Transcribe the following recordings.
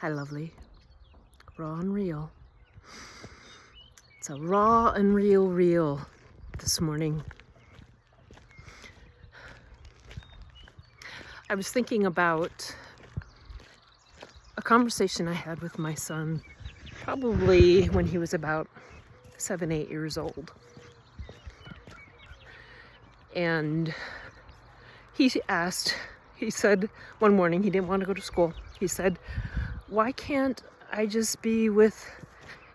Hi, lovely. Raw and real. It's a raw and real reel this morning. I was thinking about a conversation I had with my son, probably when he was about 7, 8 years old. And he said one morning he didn't want to go to school. He said, "Why can't I just be with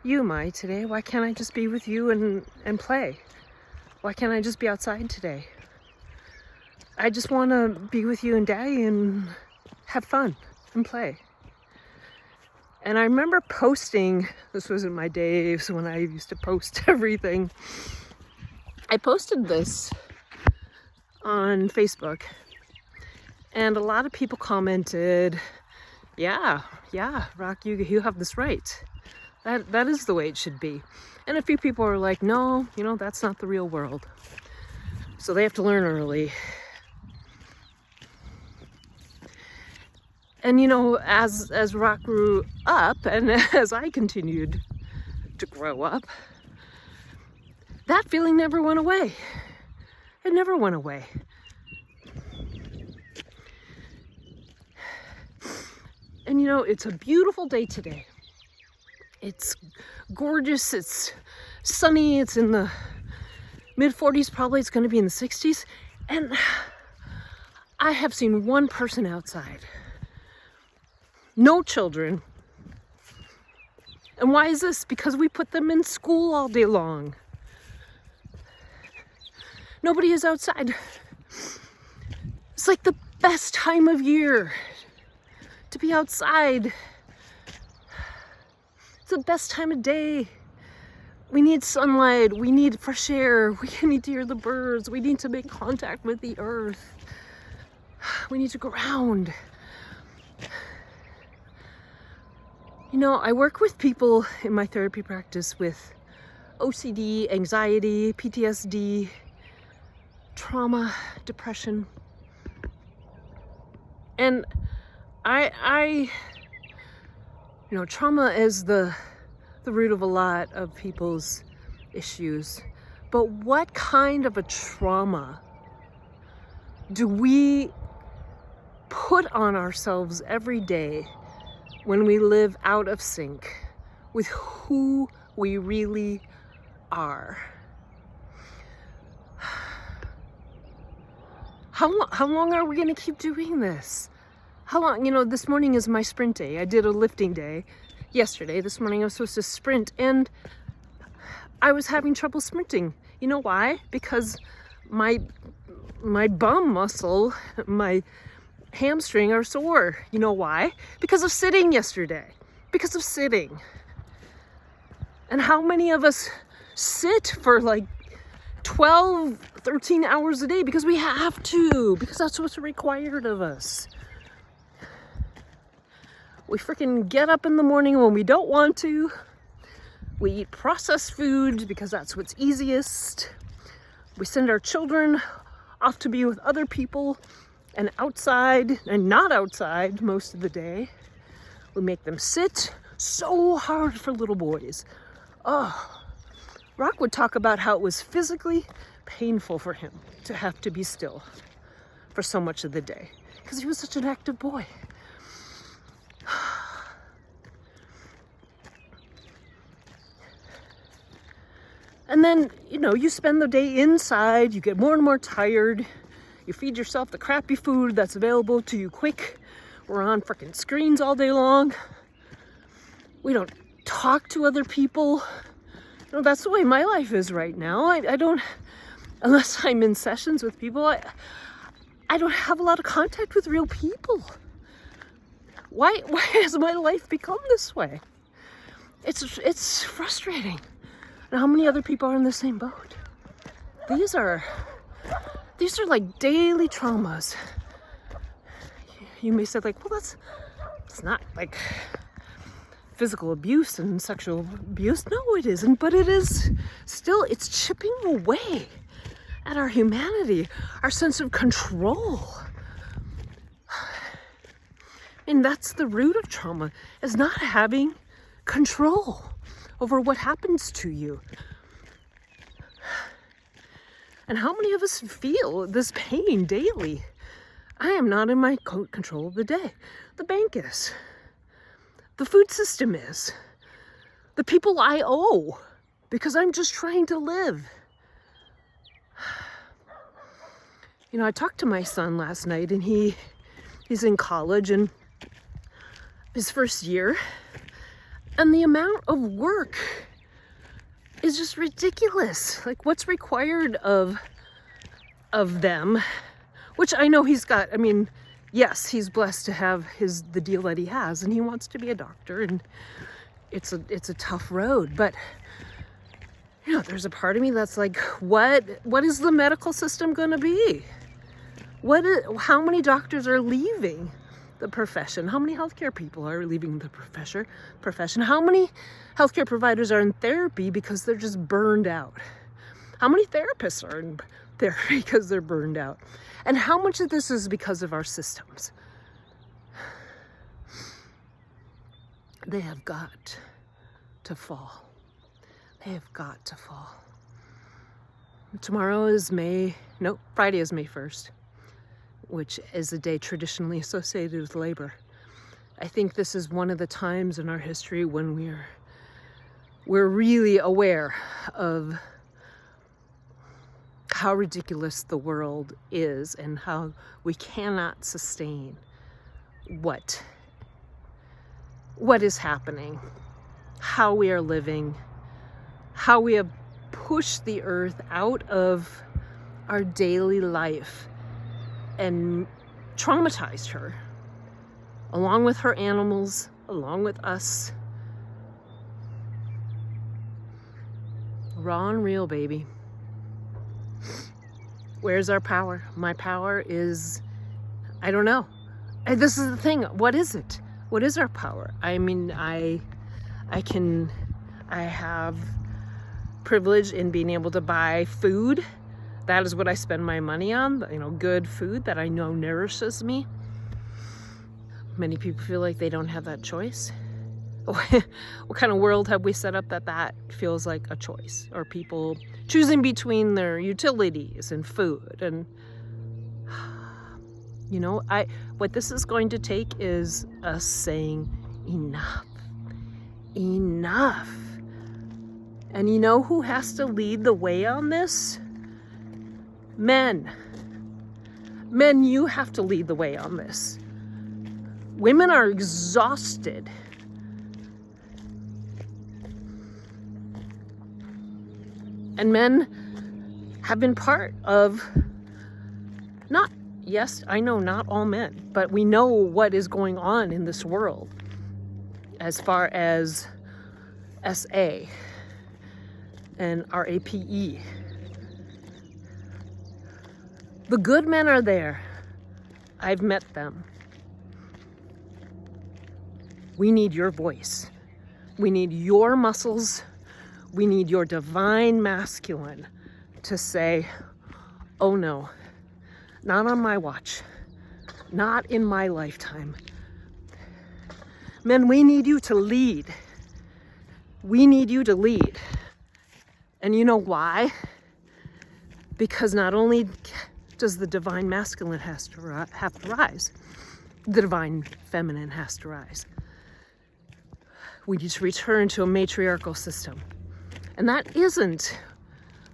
you, Mai, today? Why can't I just be with you and play? Why can't I just be outside today? I just want to be with you and Daddy and have fun and play." And I remember posting, this was in my days when I used to post everything. I posted this on Facebook, and a lot of people commented, yeah, Rock, you have this right. That is the way it should be. And a few people are like, no, that's not the real world. So they have to learn early. And as Rock grew up, and as I continued to grow up, that feeling never went away. It never went away. And it's a beautiful day today. It's gorgeous, it's sunny, it's in the mid-40s, probably it's going to be in the 60s. And I have seen one person outside. No children. And why is this? Because we put them in school all day long. Nobody is outside. It's like the best time of year to be outside. It's the best time of day. We need sunlight, we need fresh air, we need to hear the birds, we need to make contact with the earth. We need to ground. I work with people in my therapy practice with OCD, anxiety, PTSD, trauma, depression. And trauma is the root of a lot of people's issues. But what kind of a trauma do we put on ourselves every day when we live out of sync with who we really are? How long are we going to keep doing this? How long? This morning is my sprint day. I did a lifting day yesterday. This morning I was supposed to sprint, and I was having trouble sprinting. You know why? Because my bum muscle, my hamstring are sore. You know why? Because of sitting yesterday. Because of sitting. And how many of us sit for like 12, 13 hours a day because we have to, because that's what's required of us. We freaking get up in the morning when we don't want to. We eat processed food because that's what's easiest. We send our children off to be with other people and outside and not outside most of the day. We make them sit so hard for little boys. Oh, Rock would talk about how it was physically painful for him to have to be still for so much of the day because he was such an active boy. And then, you spend the day inside, you get more and more tired, you feed yourself the crappy food that's available to you quick. We're on freaking screens all day long. We don't talk to other people. That's the way my life is right now. I don't, unless I'm in sessions with people, I don't have a lot of contact with real people. Why has my life become this way? It's frustrating. And how many other people are in the same boat? These are like daily traumas. You may say like, well, it's not like physical abuse and sexual abuse. No, it isn't, but it is still, it's chipping away at our humanity, our sense of control. And that's the root of trauma, is not having control over what happens to you. And how many of us feel this pain daily? I am not in my control of the day. The bank is. The food system is. The people I owe, because I'm just trying to live. You know, I talked to my son last night, and he's in college and his first year, and the amount of work is just ridiculous. Like, what's required of them, which I know he's got. I mean, yes, he's blessed to have the deal that he has, and he wants to be a doctor, and it's a tough road. But you know, there's a part of me that's like, what is the medical system going to be? How many doctors are leaving the profession? How many healthcare people are leaving the profession? How many healthcare providers are in therapy because they're just burned out? How many therapists are in therapy because they're burned out? And how much of this is because of our systems? They have got to fall. They have got to fall. Friday is May 1st, which is a day traditionally associated with labor. I think this is one of the times in our history when we're really aware of how ridiculous the world is and how we cannot sustain what is happening, how we are living, how we have pushed the earth out of our daily life and traumatized her, along with her animals, along with us. Raw and real, baby. Where's our power? My power is, I don't know. This is the thing. What is it? What is our power? I mean, I have privilege in being able to buy food. That is what I spend my money on, you know, good food that I know nourishes me. Many people feel like they don't have that choice. What kind of world have we set up that feels like a choice? Or people choosing between their utilities and food? And, you know, what this is going to take is us saying, enough. Enough. And you know who has to lead the way on this? Men. Men, you have to lead the way on this. Women are exhausted. And men have been part of, I know not all men, but we know what is going on in this world as far as SA and RAPE. The good men are there. I've met them. We need your voice. We need your muscles. We need your divine masculine to say, oh no, not on my watch, not in my lifetime. Men, we need you to lead. We need you to lead. And you know why? Because not only does the divine masculine have to rise, the divine feminine has to rise. We need to return to a matriarchal system. And that isn't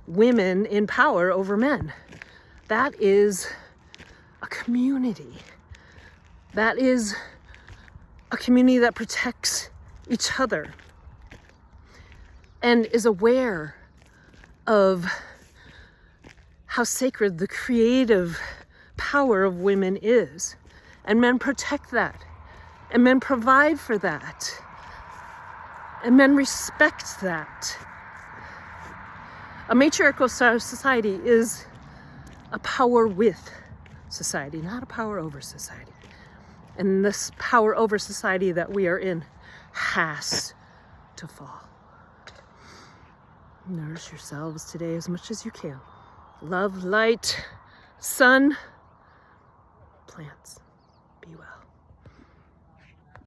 women in power over men. That is a community. That is a community that protects each other and is aware of how sacred the creative power of women is. And men protect that. And men provide for that. And men respect that. A matriarchal society is a power with society, not a power over society. And this power over society that we are in has to fall. Nourish yourselves today as much as you can. Love, light, sun, plants. Be well.